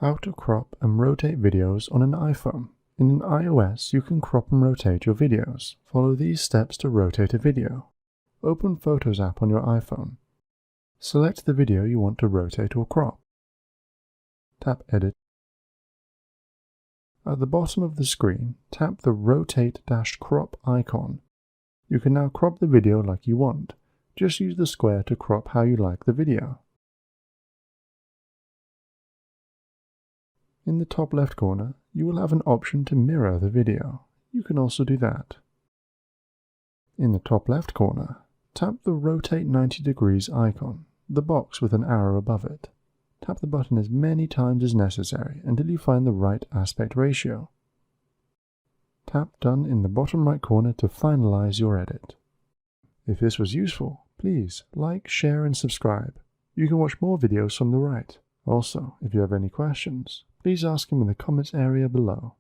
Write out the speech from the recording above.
How to crop and rotate videos on an iPhone. In an iOS, you can crop and rotate your videos. Follow these steps to rotate a video. Open Photos app on your iPhone. Select the video you want to rotate or crop. Tap Edit. At the bottom of the screen, tap the Rotate-Crop icon. You can now crop the video like you want. Just use the square to crop how you like the video. In the top left corner, you will have an option to mirror the video. You can also do that. In the top left corner, tap the Rotate 90 degrees icon, the box with an arrow above it. Tap the button as many times as necessary until you find the right aspect ratio. Tap Done in the bottom right corner to finalize your edit. If this was useful, please like, share and subscribe. You can watch more videos from the right. Also, if you have any questions, please ask them in the comments area below.